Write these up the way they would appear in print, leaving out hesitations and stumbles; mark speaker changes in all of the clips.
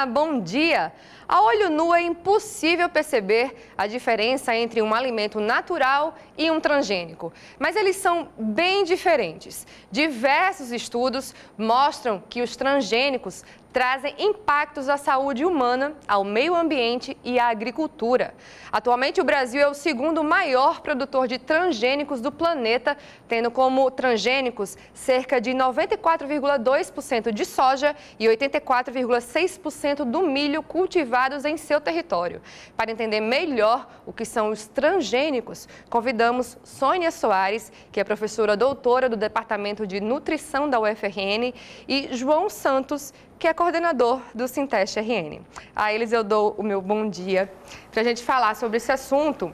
Speaker 1: bom dia! A olho nu é impossível perceber a diferença entre um alimento natural e um transgênico, mas eles são bem diferentes. Diversos estudos mostram que os transgênicos trazem impactos à saúde humana, ao meio ambiente e à agricultura. Atualmente, o Brasil é o segundo maior produtor de transgênicos do planeta, tendo como transgênicos cerca de 94,2% de soja e 84,6% do milho cultivados em seu território. Para entender melhor o que são os transgênicos, convidamos Sônia Soares, que é professora doutora do Departamento de Nutrição da UFRN, e João Santos, que é coordenador do Sinteste RN. A eles eu dou o meu bom dia para a gente falar sobre esse assunto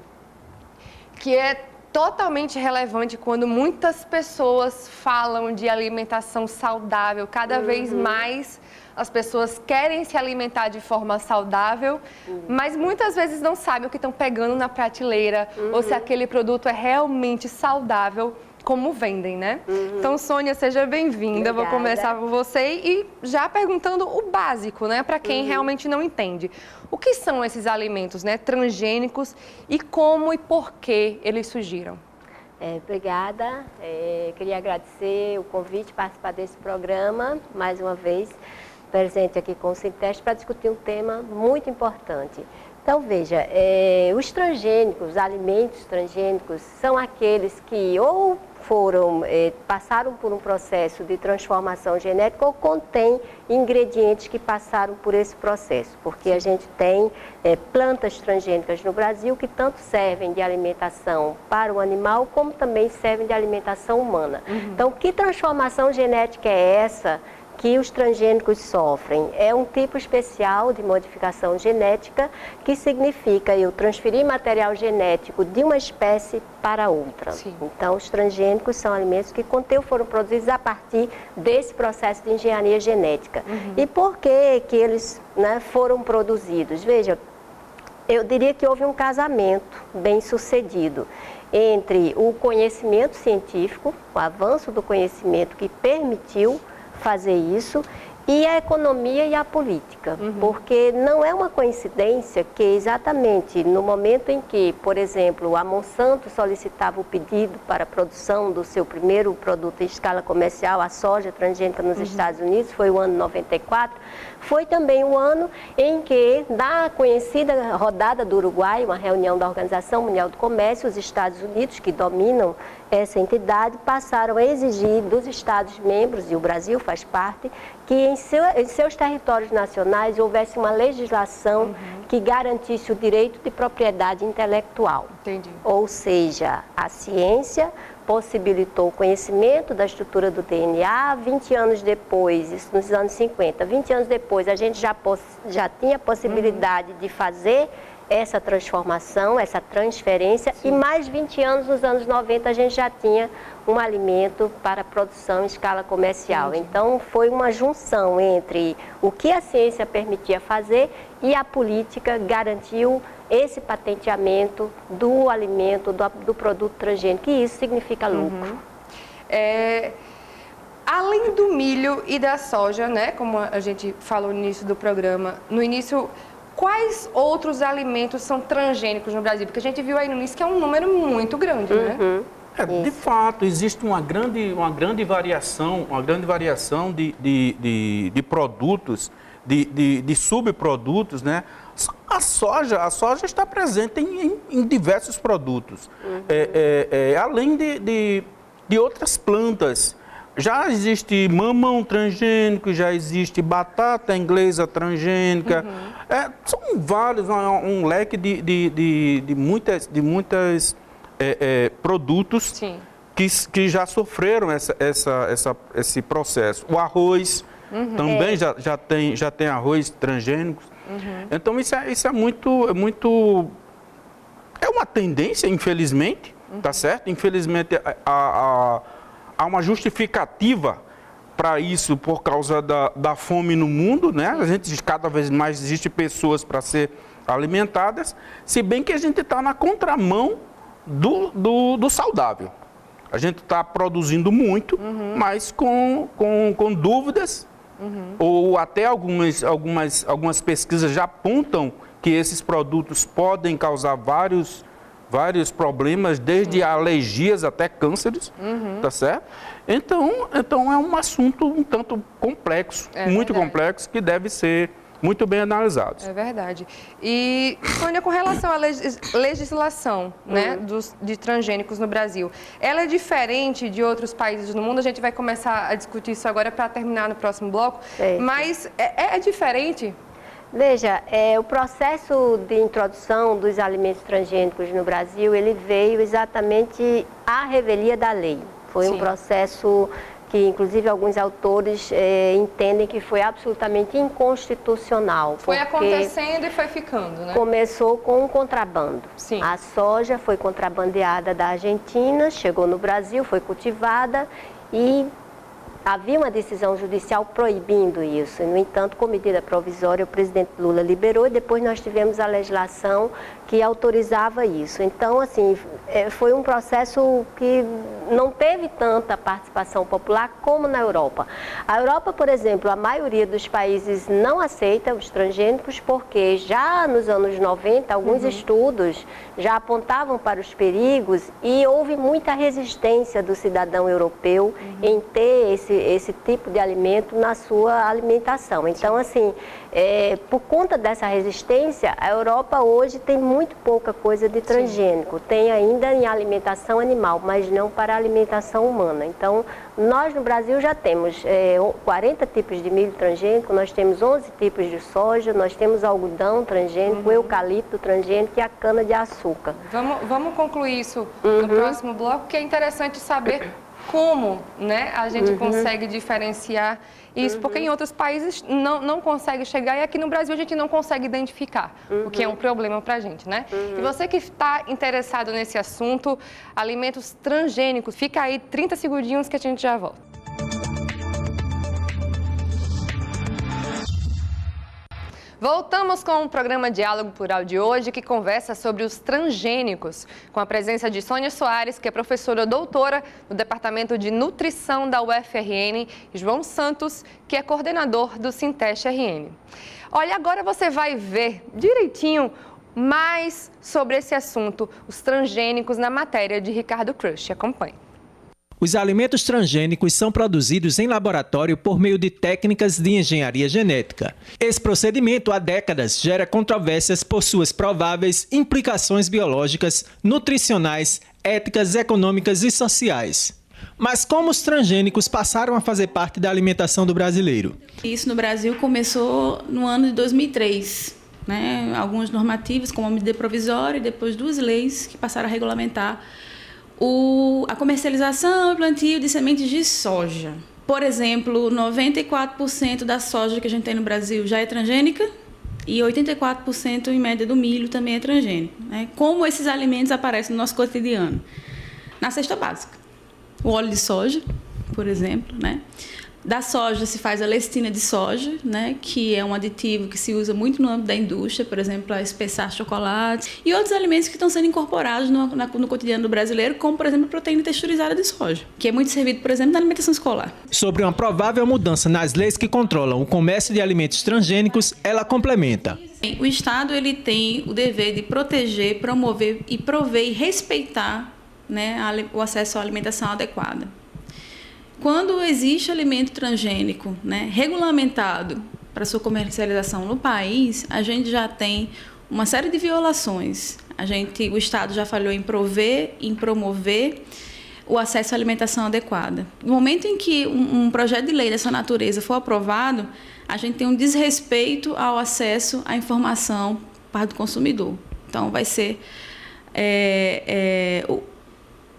Speaker 1: que é totalmente relevante quando muitas pessoas falam de alimentação saudável. Cada vez mais as pessoas querem se alimentar de forma saudável, mas muitas vezes não sabem o que estão pegando na prateleira ou se aquele produto é realmente saudável como vendem, né? Então, Sônia, seja bem-vinda. Vou começar por você e já perguntando o básico, né? Para quem realmente não entende. O que são esses alimentos, né, transgênicos e como e por que eles surgiram?
Speaker 2: Obrigada. Queria agradecer o convite, participar desse programa, mais uma vez, presente aqui com o Sinteste, para discutir um tema muito importante. Então, veja, os transgênicos, os alimentos transgênicos, são aqueles que ou passaram por um processo de transformação genética ou contêm ingredientes que passaram por esse processo, porque a gente tem plantas transgênicas no Brasil que tanto servem de alimentação para o animal, como também servem de alimentação humana. Então, que transformação genética é essa que os transgênicos sofrem? É um tipo especial de modificação genética que significa eu transferir material genético de uma espécie para outra. Sim. Então, os transgênicos são alimentos que foram produzidos a partir desse processo de engenharia genética. E por que eles, né, foram produzidos? Veja, eu diria que houve um casamento bem sucedido entre o conhecimento científico, o avanço do conhecimento que permitiu fazer isso, e a economia e a política, porque não é uma coincidência que exatamente no momento em que, por exemplo, a Monsanto solicitava o pedido para a produção do seu primeiro produto em escala comercial, a soja transgênica nos Estados Unidos, foi o ano 94, foi também o ano em que, na conhecida rodada do Uruguai, uma reunião da Organização Mundial do Comércio, os Estados Unidos, que dominam essa entidade, passaram a exigir dos Estados membros, e o Brasil faz parte, que em seus territórios nacionais houvesse uma legislação que garantisse o direito de propriedade intelectual.
Speaker 1: Entendi.
Speaker 2: Ou seja, a ciência possibilitou o conhecimento da estrutura do DNA. 20 anos depois, isso nos anos 50, 20 anos depois, a gente já tinha a possibilidade de fazer essa transformação, essa transferência. Sim. E mais 20 anos, nos anos 90, a gente já tinha um alimento para produção em escala comercial. Sim. Então, foi uma junção entre o que a ciência permitia fazer e a política garantiu esse patenteamento do alimento, do produto transgênico, e isso significa lucro.
Speaker 1: Além do milho e da soja, né, como a gente falou no início do programa, quais outros alimentos são transgênicos no Brasil? Porque a gente viu aí no início que é um número muito grande, né?
Speaker 3: De fato, existe uma grande variação de produtos, de subprodutos, né? A soja está presente em diversos produtos, além de outras plantas. Já existe mamão transgênico, já existe batata inglesa transgênica. São vários, um leque de muitas produtos que já sofreram esse processo. O arroz também já tem arroz transgênicos. Então isso é muito... É uma tendência, infelizmente, tá certo? Infelizmente, há uma justificativa para isso por causa da fome no mundo, né? Cada vez mais existe pessoas para ser alimentadas, se bem que a gente está na contramão do saudável. A gente está produzindo muito, mas com dúvidas ou até algumas pesquisas já apontam que esses produtos podem causar vários problemas, desde alergias até cânceres, tá certo? Então é um assunto um tanto complexo, muito complexo, que deve ser muito bem analisado.
Speaker 1: É verdade. E, Sônia, com relação à legislação, né, de transgênicos no Brasil, ela é diferente de outros países do mundo? A gente vai começar a discutir isso agora para terminar no próximo bloco, mas é diferente?
Speaker 2: Veja, o processo de introdução dos alimentos transgênicos no Brasil, ele veio exatamente à revelia da lei. Foi um processo que, inclusive, alguns autores entendem que foi absolutamente inconstitucional.
Speaker 1: Foi acontecendo e foi ficando, né?
Speaker 2: Começou com um contrabando.
Speaker 1: Sim.
Speaker 2: A soja foi contrabandeada da Argentina, chegou no Brasil, foi cultivada e havia uma decisão judicial proibindo isso. No entanto, com medida provisória, o presidente Lula liberou e depois nós tivemos a legislação que autorizava isso. Então, assim, foi um processo que não teve tanta participação popular como na Europa. A Europa, por exemplo, a maioria dos países não aceita os transgênicos porque já nos anos 90, alguns estudos já apontavam para os perigos e houve muita resistência do cidadão europeu em ter esse tipo de alimento na sua alimentação. Então, assim, por conta dessa resistência, a Europa hoje tem muito pouca coisa de transgênico. Tem ainda em alimentação animal, mas não para a alimentação humana. Então, nós no Brasil já temos 40 tipos de milho transgênico, nós temos 11 tipos de soja, nós temos algodão transgênico, eucalipto transgênico e a cana-de-açúcar.
Speaker 1: Vamos concluir isso no próximo bloco, que é interessante saber como, né, a gente consegue diferenciar isso, porque em outros países não consegue chegar e aqui no Brasil a gente não consegue identificar, o que é um problema para a gente, né? E você que está interessado nesse assunto, alimentos transgênicos, fica aí 30 segundinhos que a gente já volta. Voltamos com o programa Diálogo Plural de hoje, que conversa sobre os transgênicos, com a presença de Sônia Soares, que é professora doutora no Departamento de Nutrição da UFRN, e João Santos, que é coordenador do Sinteste RN. Olha, agora você vai ver direitinho mais sobre esse assunto, os transgênicos, na matéria de Ricardo Crush. Acompanhe.
Speaker 4: Os alimentos transgênicos são produzidos em laboratório por meio de técnicas de engenharia genética. Esse procedimento, há décadas, gera controvérsias por suas prováveis implicações biológicas, nutricionais, éticas, econômicas e sociais. Mas como os transgênicos passaram a fazer parte da alimentação do brasileiro?
Speaker 5: Isso no Brasil começou no ano de 2003. Né? Alguns normativos, como a medida provisória, e depois 2 leis que passaram a regulamentar a comercialização e plantio de sementes de soja. Por exemplo, 94% da soja que a gente tem no Brasil já é transgênica e 84% em média do milho também é transgênico. Né? Como esses alimentos aparecem no nosso cotidiano? Na cesta básica. O óleo de soja, por exemplo, né? Da soja se faz a lectina de soja, né, que é um aditivo que se usa muito no âmbito da indústria, por exemplo, para espessar chocolate, e outros alimentos que estão sendo incorporados no cotidiano do brasileiro, como, por exemplo, a proteína texturizada de soja, que é muito servido, por exemplo, na alimentação escolar.
Speaker 4: Sobre uma provável mudança nas leis que controlam o comércio de alimentos transgênicos, ela complementa.
Speaker 5: O Estado ele tem o dever de proteger, promover e prover e respeitar, né, o acesso à alimentação adequada. Quando existe alimento transgênico, né, regulamentado para sua comercialização no país, a gente já tem uma série de violações. O Estado já falhou em prover, em promover o acesso à alimentação adequada. No momento em que um projeto de lei dessa natureza for aprovado, a gente tem um desrespeito ao acesso à informação para o consumidor. Então, vai ser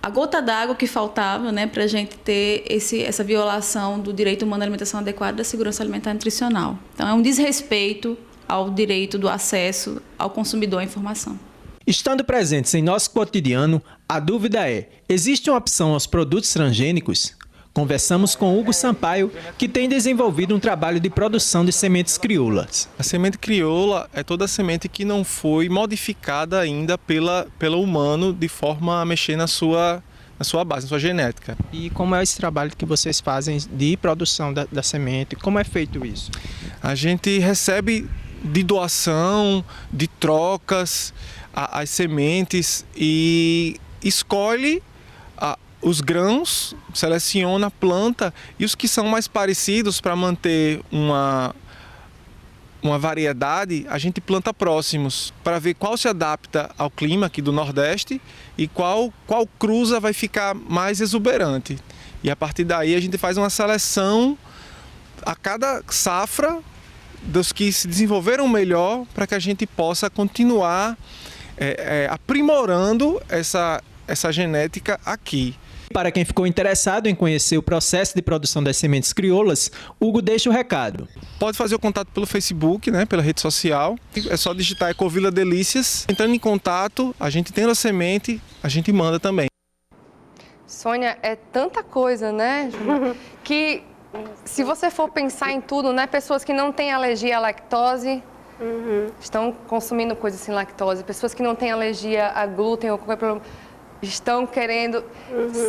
Speaker 5: a gota d'água que faltava, né, para a gente ter essa violação do direito humano à alimentação adequada, da segurança alimentar e nutricional. Então, é um desrespeito ao direito do acesso ao consumidor à informação.
Speaker 4: Estando presentes em nosso cotidiano, a dúvida é: existe uma opção aos produtos transgênicos? Conversamos com Hugo Sampaio, que tem desenvolvido um trabalho de produção de sementes crioulas.
Speaker 6: A semente crioula é toda semente que não foi modificada ainda pelo humano de forma a mexer na sua na sua base, na sua genética.
Speaker 4: E como é esse trabalho que vocês fazem de produção da semente? Como é feito isso?
Speaker 6: A gente recebe de doação, de trocas, as sementes e escolhe os grãos, seleciona a planta e os que são mais parecidos para manter uma variedade, a gente planta próximos para ver qual se adapta ao clima aqui do Nordeste e qual cruza vai ficar mais exuberante. E a partir daí a gente faz uma seleção a cada safra dos que se desenvolveram melhor para que a gente possa continuar aprimorando essa genética aqui.
Speaker 4: Para quem ficou interessado em conhecer o processo de produção das sementes crioulas, Hugo deixa o recado.
Speaker 6: Pode fazer o contato pelo Facebook, né, pela rede social. É só digitar Ecovila Delícias. Entrando em contato, a gente tendo a semente, a gente manda também.
Speaker 1: Sônia, é tanta coisa, né? Que se você for pensar em tudo, né? Pessoas que não têm alergia à lactose estão consumindo coisas sem lactose. Pessoas que não têm alergia a glúten ou qualquer problema estão querendo,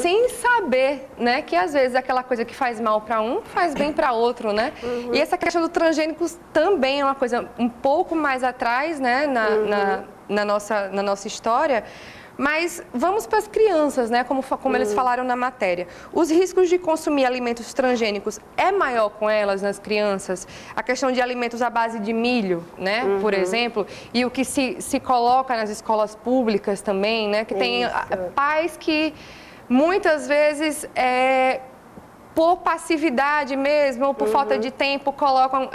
Speaker 1: sem saber, né, que às vezes aquela coisa que faz mal para um faz bem para outro, né? E essa questão do transgênicos também é uma coisa um pouco mais atrás, né, na nossa história. Mas vamos para as crianças, né, como eles falaram na matéria. Os riscos de consumir alimentos transgênicos é maior com elas, nas crianças? A questão de alimentos à base de milho, né, por exemplo, e o que se coloca nas escolas públicas também, né, que tem pais que muitas vezes por passividade mesmo, ou por falta de tempo, colocam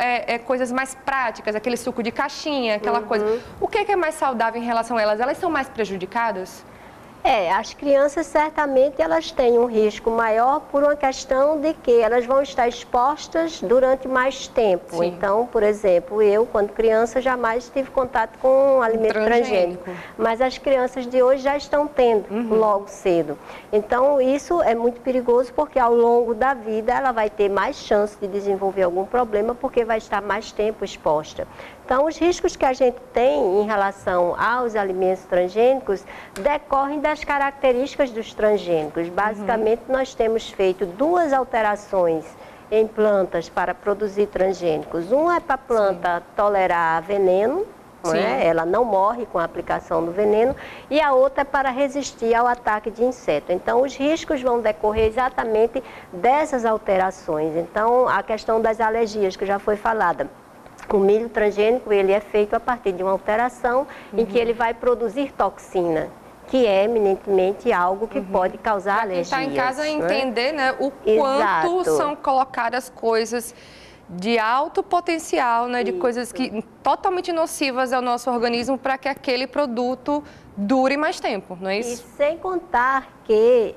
Speaker 1: coisas mais práticas, aquele suco de caixinha, aquela coisa. O que é mais saudável em relação a elas? Elas são mais prejudicadas?
Speaker 2: As crianças certamente elas têm um risco maior por uma questão de que elas vão estar expostas durante mais tempo.
Speaker 1: Sim.
Speaker 2: Então, por exemplo, eu, quando criança, jamais tive contato com um alimento transgênico. Mas as crianças de hoje já estão tendo logo cedo. Então, isso é muito perigoso porque ao longo da vida ela vai ter mais chance de desenvolver algum problema porque vai estar mais tempo exposta. Então, os riscos que a gente tem em relação aos alimentos transgênicos decorrem das características dos transgênicos. Basicamente, nós temos feito 2 alterações em plantas para produzir transgênicos. Uma é para a planta tolerar veneno, não é? Ela não morre com a aplicação do veneno, e a outra é para resistir ao ataque de inseto. Então, os riscos vão decorrer exatamente dessas alterações. Então, a questão das alergias, que já foi falada. O milho transgênico, ele é feito a partir de uma alteração em que ele vai produzir toxina, que é eminentemente algo que pode causar alergias.
Speaker 1: Está em casa entender, né, o quanto são colocadas coisas de alto potencial, né, de coisas que totalmente nocivas ao nosso organismo para que aquele produto dure mais tempo, não é isso?
Speaker 2: E sem contar que,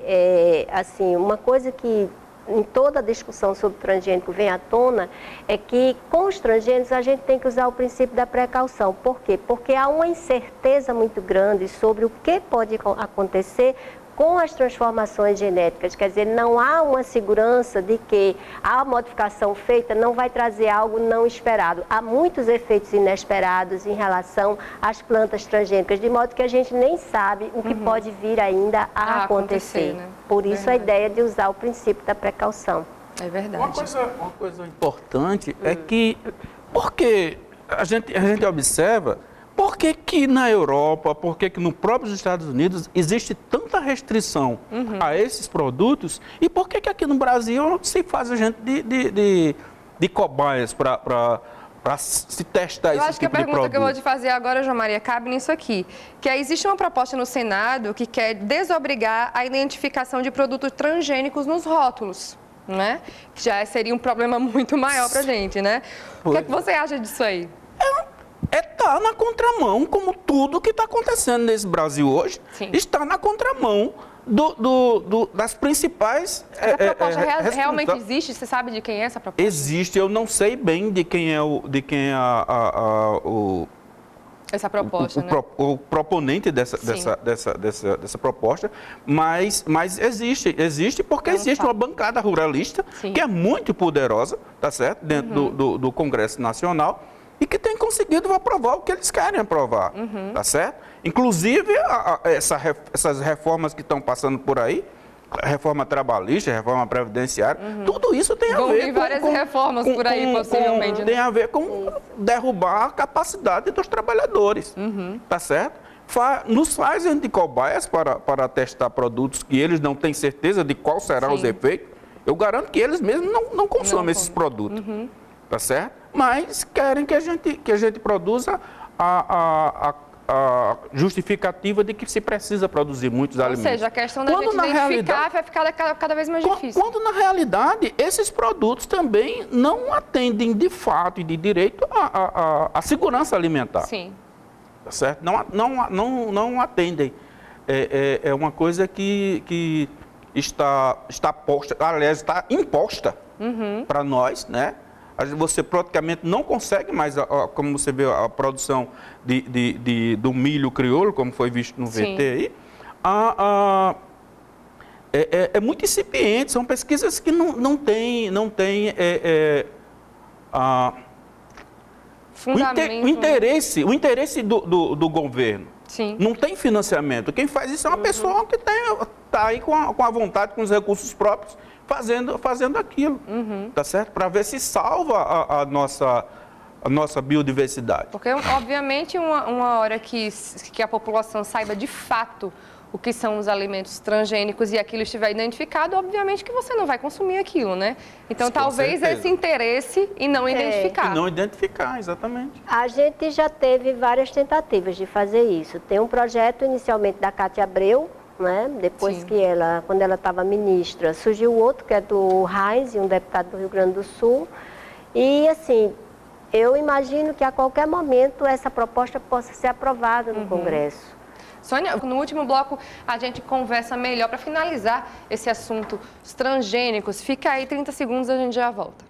Speaker 2: assim, uma coisa que em toda a discussão sobre transgênico vem à tona, é que com os transgênicos a gente tem que usar o princípio da precaução. Por quê? Porque há uma incerteza muito grande sobre o que pode acontecer com as transformações genéticas. Quer dizer, não há uma segurança de que a modificação feita não vai trazer algo não esperado. Há muitos efeitos inesperados em relação às plantas transgênicas, de modo que a gente nem sabe o que pode vir ainda a acontecer. Né? Por isso a ideia de usar o princípio da precaução.
Speaker 1: É verdade.
Speaker 3: Uma coisa importante é que, porque a gente observa, por que na Europa, por que nos próprios Estados Unidos existe tanta restrição a esses produtos e por que aqui no Brasil se faz a gente de cobaias para se testar esse tipo de produto?
Speaker 1: Eu acho que a pergunta que eu vou te fazer agora, João Maria, cabe nisso aqui. Que existe uma proposta no Senado que quer desobrigar a identificação de produtos transgênicos nos rótulos, né? Que já seria um problema muito maior para a gente, né? O que é que você acha disso aí?
Speaker 3: Está na contramão, como tudo que está acontecendo nesse Brasil hoje, está na contramão das principais...
Speaker 1: Essa proposta realmente existe? Você sabe de quem é essa proposta?
Speaker 3: Existe, eu não sei bem de quem é
Speaker 1: essa proposta, né?
Speaker 3: O proponente dessa proposta, mas existe porque existe uma bancada ruralista que é muito poderosa, tá certo? Dentro do Congresso Nacional, e que tem conseguido aprovar o que eles querem aprovar, tá certo? Inclusive, essas reformas que estão passando por aí, reforma trabalhista, reforma previdenciária, tudo isso tem a
Speaker 1: Vão
Speaker 3: ver
Speaker 1: vir várias reformas por aí, possivelmente.
Speaker 3: Tem a ver com derrubar a capacidade dos trabalhadores, tá certo? Nos fazem de cobaias para testar produtos que eles não têm certeza de qual serão os efeitos. Eu garanto que eles mesmos não consomem esses produtos, tá certo? Mas querem que a gente produza a justificativa de que se precisa produzir muitos alimentos.
Speaker 1: Ou seja, a questão da gente identificar vai ficar cada vez mais difícil.
Speaker 3: Quando, na realidade, esses produtos também não atendem de fato e de direito à segurança alimentar.
Speaker 1: Sim.
Speaker 3: Tá certo? Não atendem. É uma coisa que está posta, aliás, está imposta para nós, né? Você praticamente não consegue mais, como você vê, a produção do milho crioulo, como foi visto no VT aí, é muito incipiente, são pesquisas que não têm o interesse do governo.
Speaker 1: Sim.
Speaker 3: Não tem financiamento. Quem faz isso é uma pessoa que está aí com a vontade, com os recursos próprios, fazendo aquilo, tá certo? Para ver se salva a nossa biodiversidade.
Speaker 1: Porque, obviamente, uma hora que a população saiba de fato o que são os alimentos transgênicos e aquilo estiver identificado, obviamente que você não vai consumir aquilo, né? Então, talvez esse interesse e não identificar.
Speaker 3: E não identificar, exatamente.
Speaker 2: A gente já teve várias tentativas de fazer isso. Tem um projeto inicialmente da Cátia Abreu, né? Depois quando ela estava ministra, surgiu outro que é do Reis, um deputado do Rio Grande do Sul. E assim, eu imagino que a qualquer momento essa proposta possa ser aprovada no Congresso.
Speaker 1: Sônia, no último bloco a gente conversa melhor para finalizar esse assunto, os transgênicos. Fica aí 30 segundos, a gente já volta.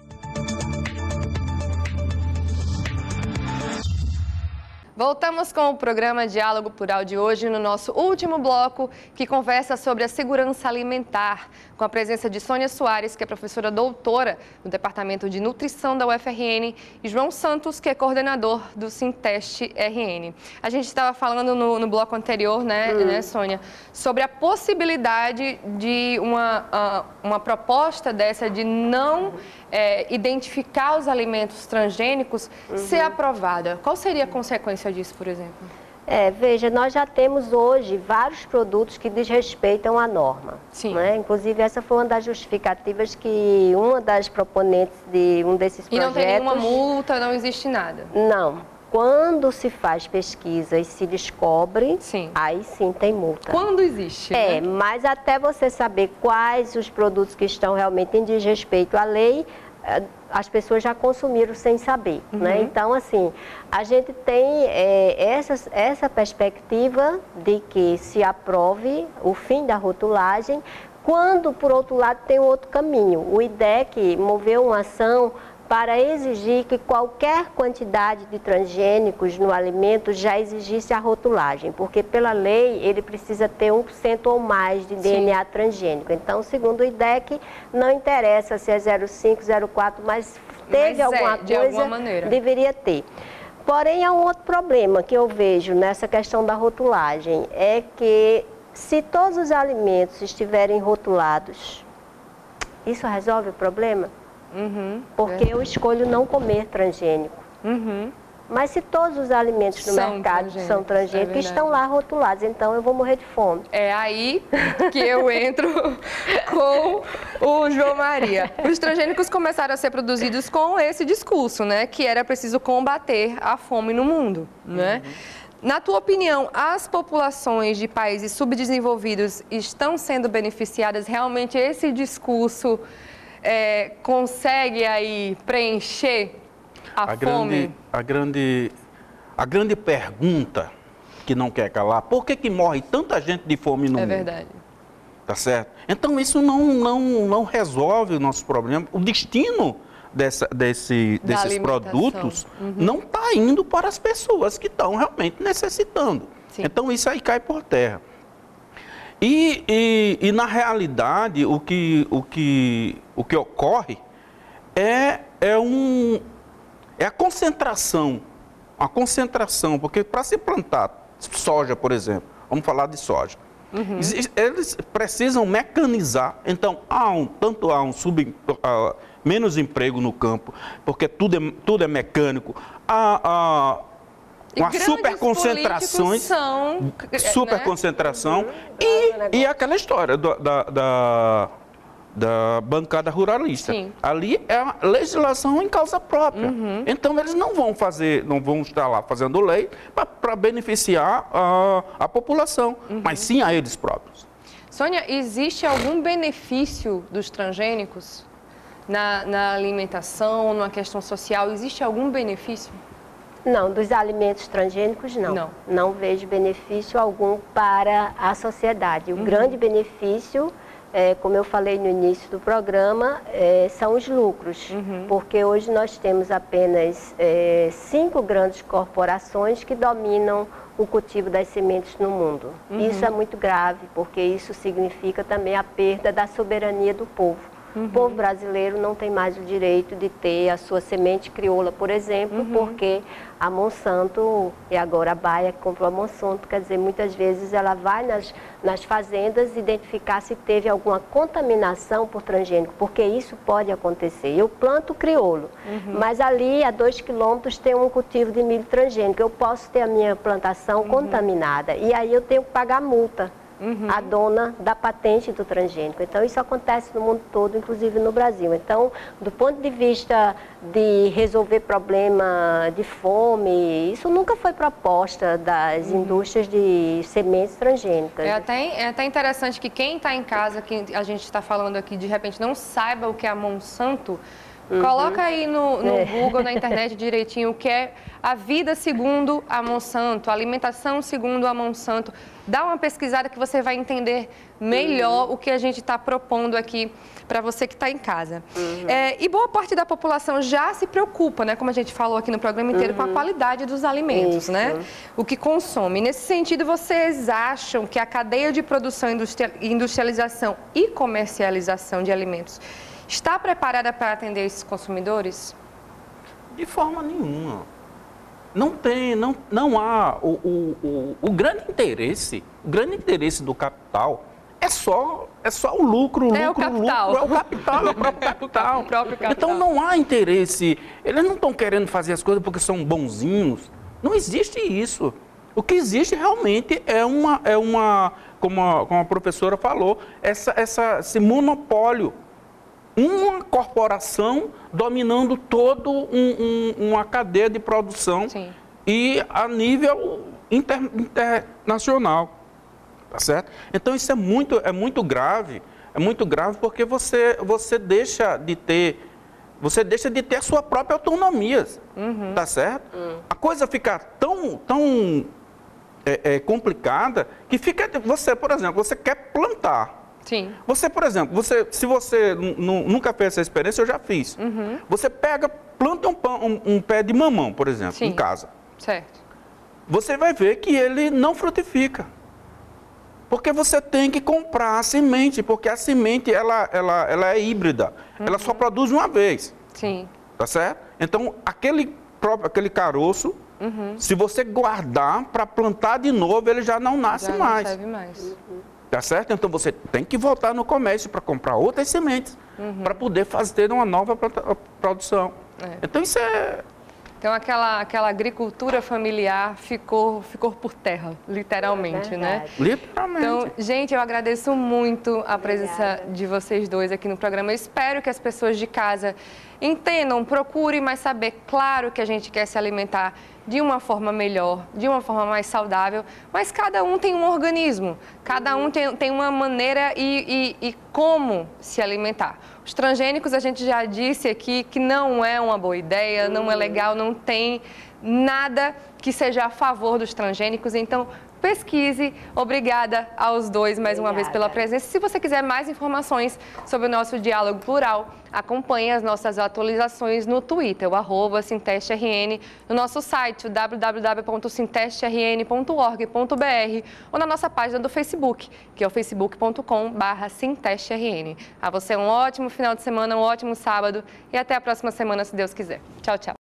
Speaker 1: Voltamos com o programa Diálogo Plural de hoje, no nosso último bloco, que conversa sobre a segurança alimentar, com a presença de Sônia Soares, que é professora doutora no Departamento de Nutrição da UFRN, e João Santos, que é coordenador do Sinteste RN. A gente estava falando no bloco anterior, né, Sônia, sobre a possibilidade de uma proposta dessa de não identificar os alimentos transgênicos ser aprovada. Qual seria a consequência disso, por exemplo?
Speaker 2: Veja, nós já temos hoje vários produtos que desrespeitam a norma.
Speaker 1: Sim.
Speaker 2: Né? Inclusive, essa foi uma das justificativas que uma das proponentes de um desses projetos...
Speaker 1: E não tem nenhuma multa, não existe nada?
Speaker 2: Não. Quando se faz pesquisa e se descobre, aí sim tem multa.
Speaker 1: Quando existe, né?
Speaker 2: Mas até você saber quais os produtos que estão realmente em desrespeito à lei, as pessoas já consumiram sem saber, né? Então, assim, a gente tem essa perspectiva de que se aprove o fim da rotulagem, quando, por outro lado, tem outro caminho. O IDEC moveu uma ação para exigir que qualquer quantidade de transgênicos no alimento já exigisse a rotulagem, porque pela lei ele precisa ter 1% ou mais de DNA transgênico. Então, segundo o IDEC, não interessa se é 0,5, 0,4, mas teve alguma coisa, de alguma maneira deveria ter. Porém, há um outro problema que eu vejo nessa questão da rotulagem, é que se todos os alimentos estiverem rotulados, isso resolve o problema? Porque eu escolho não comer transgênico. Mas se todos os alimentos no mercado são transgênicos, estão lá rotulados, então eu vou morrer de fome.
Speaker 1: É aí que eu entro com o João Maria. Os transgênicos começaram a ser produzidos com esse discurso, né? Que era preciso combater a fome no mundo, né? Na tua opinião, as populações de países subdesenvolvidos estão sendo beneficiadas? Realmente esse discurso consegue aí preencher a fome?
Speaker 3: A grande pergunta que não quer calar, por que morre tanta gente de fome no mundo?
Speaker 1: É verdade.
Speaker 3: Tá certo? Então isso não resolve o nosso problema. O destino desses produtos não está indo para as pessoas que estão realmente necessitando. Então isso aí cai por terra. E na realidade, o que ocorre é a concentração, porque para se plantar soja, por exemplo, vamos falar de soja, Eles precisam mecanizar, então tanto há menos emprego no campo, porque tudo é mecânico, uma superconcentração e aquela história da bancada ruralista.
Speaker 1: Sim.
Speaker 3: Ali é a legislação em causa própria. Então eles não vão estar lá fazendo lei para beneficiar a população, mas sim a eles próprios.
Speaker 1: Sônia, existe algum benefício dos transgênicos na alimentação, na questão social? Existe algum benefício?
Speaker 2: Não, dos alimentos transgênicos não. Não vejo benefício algum para a sociedade. O grande benefício, como eu falei no início do programa, são os lucros. Porque hoje nós temos apenas 5 grandes corporações que dominam o cultivo das sementes no mundo. Isso é muito grave, porque isso significa também a perda da soberania do povo. O povo brasileiro não tem mais o direito de ter a sua semente crioula, por exemplo, porque a Monsanto, e agora a Bayer que comprou a Monsanto, quer dizer, muitas vezes ela vai nas fazendas identificar se teve alguma contaminação por transgênico, porque isso pode acontecer. Eu planto crioulo, mas ali a 2 quilômetros tem um cultivo de milho transgênico, eu posso ter a minha plantação contaminada, e aí eu tenho que pagar multa. A dona da patente do transgênico. Então, isso acontece no mundo todo, inclusive no Brasil. Então, do ponto de vista de resolver problema de fome, isso nunca foi proposta das indústrias de sementes transgênicas.
Speaker 1: É até interessante que quem está em casa, que a gente está falando aqui, de repente não saiba o que é a Monsanto. Coloca aí no Google, na internet direitinho o que é a vida segundo a Monsanto, a alimentação segundo a Monsanto. Dá uma pesquisada que você vai entender melhor o que a gente está propondo aqui para você que está em casa. E boa parte da população já se preocupa, né, como a gente falou aqui no programa inteiro, com a qualidade dos alimentos, né? O que consome. Nesse sentido, vocês acham que a cadeia de produção, industrialização e comercialização de alimentos está preparada para atender esses consumidores?
Speaker 3: De forma nenhuma. Não há o grande interesse do capital é só o lucro,
Speaker 1: o capital.
Speaker 3: Lucro, é o capital, é o próprio capital.
Speaker 1: O próprio capital.
Speaker 3: Então não há interesse, eles não estão querendo fazer as coisas porque são bonzinhos, não existe isso. O que existe realmente como a professora falou, esse monopólio. Uma corporação dominando toda uma cadeia de produção.
Speaker 1: Sim.
Speaker 3: E a nível internacional, tá certo? Então isso é muito grave porque você deixa de ter a sua própria autonomia, tá certo? A coisa fica tão complicada que fica, por exemplo, você quer plantar.
Speaker 1: Sim.
Speaker 3: Você, por exemplo, se você nunca fez essa experiência, eu já fiz. Você planta um pé de mamão, por exemplo, em casa.
Speaker 1: Certo.
Speaker 3: Você vai ver que ele não frutifica. Porque você tem que comprar a semente, porque a semente ela é híbrida. Ela só produz uma vez.
Speaker 1: Sim.
Speaker 3: Tá certo? Então, aquele caroço, se você guardar para plantar de novo, ele já não nasce mais.
Speaker 1: Não serve mais.
Speaker 3: Tá certo? Então você tem que voltar no comércio para comprar outras sementes, para poder ter uma nova produção. Então isso é...
Speaker 1: Então aquela agricultura familiar ficou por terra, literalmente, né?
Speaker 3: Literalmente.
Speaker 1: Então, gente, eu agradeço muito a presença de vocês dois aqui no programa. Eu espero que as pessoas de casa entendam, procurem mais saber. Claro que a gente quer se alimentar de uma forma melhor, de uma forma mais saudável, mas cada um tem um organismo, cada um tem uma maneira e como se alimentar. Os transgênicos, a gente já disse aqui que não é uma boa ideia, não é legal, não tem nada que seja a favor dos transgênicos, então pesquise. Obrigada aos dois mais uma vez pela presença. Se você quiser mais informações sobre o nosso diálogo plural, acompanhe as nossas atualizações no Twitter, o @SintesteRN, no nosso site, www.sintesterrn.org.br ou na nossa página do Facebook, que é o facebook.com/SintesteRN. A você um ótimo final de semana, um ótimo sábado e até a próxima semana, se Deus quiser. Tchau, tchau.